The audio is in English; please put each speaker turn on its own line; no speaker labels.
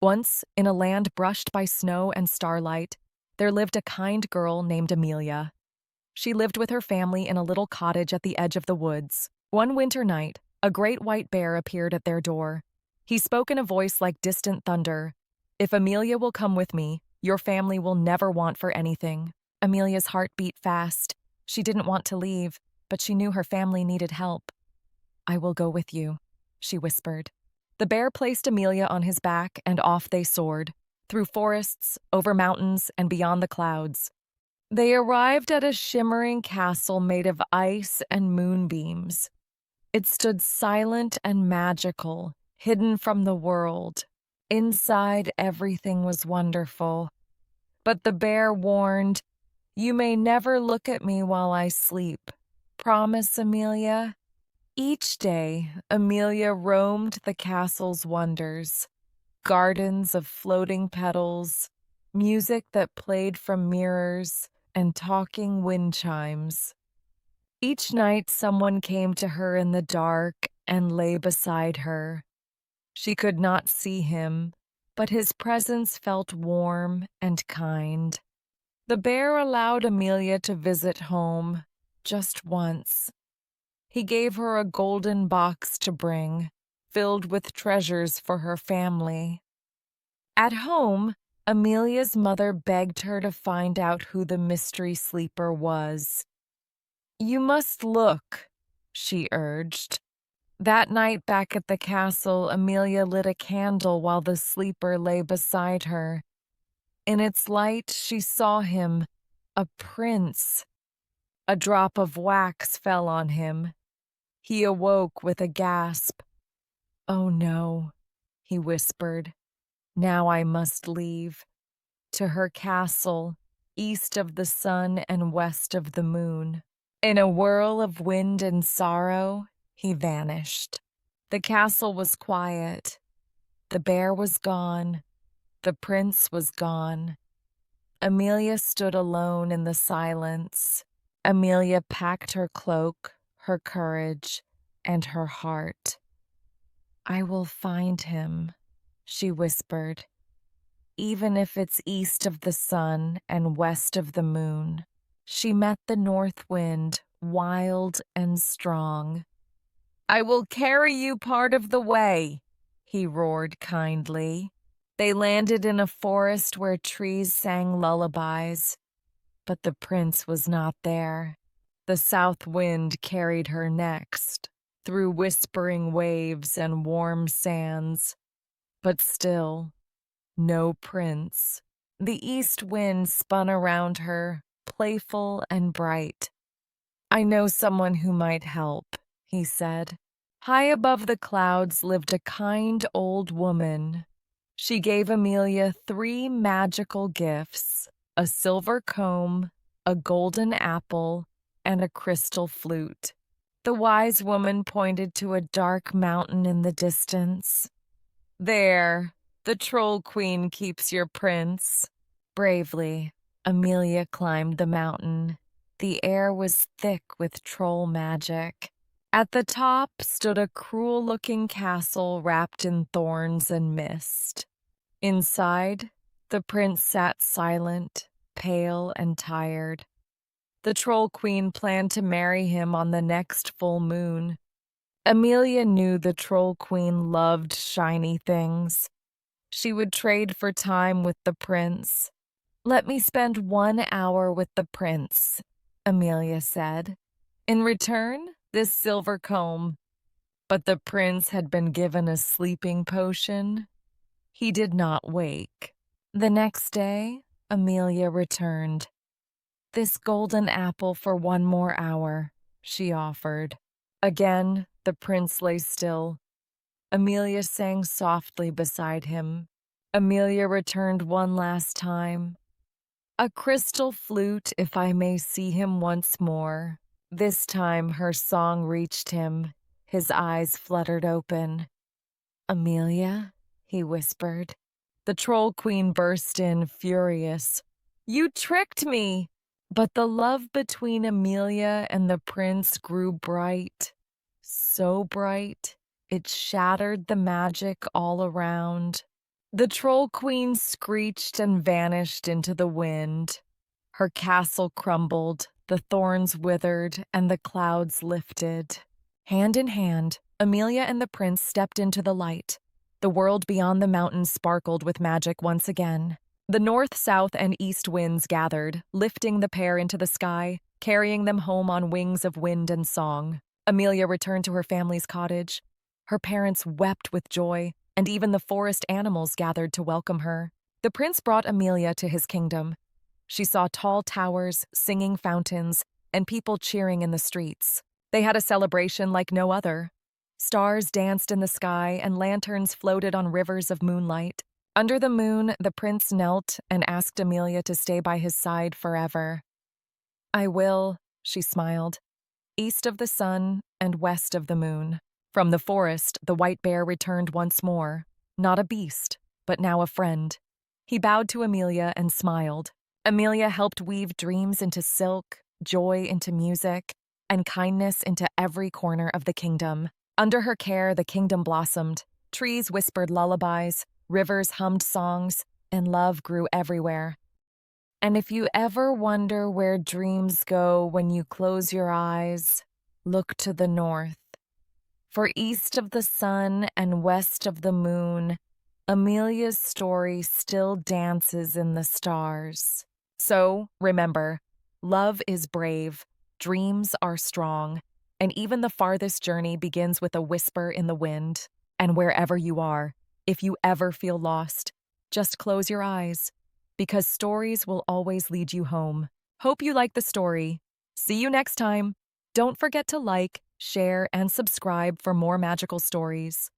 Once, in a land brushed by snow and starlight, there lived a kind girl named Amelia. She lived with her family in a little cottage at the edge of the woods. One winter night, a great white bear appeared at their door. He spoke in a voice like distant thunder. "If Amelia will come with me, your family will never want for anything." Amelia's heart beat fast. She didn't want to leave, but she knew her family needed help. "I will go with you," she whispered. The bear placed Amelia on his back, and off they soared, through forests, over mountains, and beyond the clouds. They arrived at a shimmering castle made of ice and moonbeams. It stood silent and magical, hidden from the world. Inside, everything was wonderful. But the bear warned, "You may never look at me while I sleep. Promise, Amelia?" Each day, Amelia roamed the castle's wonders. Gardens of floating petals, music that played from mirrors, and talking wind chimes. Each night someone came to her in the dark and lay beside her. She could not see him, but his presence felt warm and kind. The bear allowed Amelia to visit home just once. He gave her a golden box to bring, filled with treasures for her family. At home, Amelia's mother begged her to find out who the mystery sleeper was. "You must look," she urged. That night back at the castle, Amelia lit a candle while the sleeper lay beside her. In its light, she saw him, a prince. A drop of wax fell on him. He awoke with a gasp. "Oh no," he whispered. "Now I must leave. To her castle, east of the sun and west of the moon." In a whirl of wind and sorrow, he vanished. The castle was quiet. The bear was gone. The prince was gone. Amelia stood alone in the silence. Amelia packed her cloak, her courage, and her heart. "I will find him," she whispered, "even if it's east of the sun and west of the moon." She met the north wind, wild and strong. "I will carry you part of the way," he roared kindly. They landed in a forest where trees sang lullabies, but the prince was not there. The south wind carried her next, through whispering waves and warm sands, but still, no prince. The east wind spun around her, playful and bright. "I know someone who might help," he said. High above the clouds lived a kind old woman. She gave Amelia 3 magical gifts: a silver comb, a golden apple, and a crystal flute. The wise woman pointed to a dark mountain in the distance. "There, the troll queen keeps your prince." Bravely, Amelia climbed the mountain. The air was thick with troll magic. At the top stood a cruel-looking castle wrapped in thorns and mist. Inside, the prince sat silent, pale and tired. The troll queen planned to marry him on the next full moon. Amelia knew the troll queen loved shiny things. She would trade for time with the prince. "Let me spend 1 hour with the prince," Amelia said. "In return, this silver comb." But the prince had been given a sleeping potion. He did not wake. The next day, Amelia returned. "This golden apple for 1 more hour," she offered. Again, the prince lay still. Amelia sang softly beside him. Amelia returned one last time. "A crystal flute, if I may see him once more." This time her song reached him. His eyes fluttered open. "Amelia?" he whispered. The troll queen burst in, furious. "You tricked me!" But the love between Amelia and the prince grew bright. So bright, it shattered the magic all around. The troll queen screeched and vanished into the wind. Her castle crumbled, the thorns withered, and the clouds lifted. Hand in hand, Amelia and the prince stepped into the light. The world beyond the mountains sparkled with magic once again. The north, south, and east winds gathered, lifting the pair into the sky, carrying them home on wings of wind and song. Amelia returned to her family's cottage. Her parents wept with joy, and even the forest animals gathered to welcome her. The prince brought Amelia to his kingdom. She saw tall towers, singing fountains, and people cheering in the streets. They had a celebration like no other. Stars danced in the sky, and lanterns floated on rivers of moonlight. Under the moon, the prince knelt and asked Amelia to stay by his side forever. "I will," she smiled, "east of the sun and west of the moon." From the forest, the white bear returned once more, not a beast, but now a friend. He bowed to Amelia and smiled. Amelia helped weave dreams into silk, joy into music, and kindness into every corner of the kingdom. Under her care, the kingdom blossomed. Trees whispered lullabies, rivers hummed songs, and love grew everywhere. And if you ever wonder where dreams go when you close your eyes, look to the north. For east of the sun and west of the moon, Amelia's story still dances in the stars. So, remember, love is brave, dreams are strong, and even the farthest journey begins with a whisper in the wind. And wherever you are, if you ever feel lost, just close your eyes, because stories will always lead you home. Hope you like the story. See you next time. Don't forget to like, share, and subscribe for more magical stories.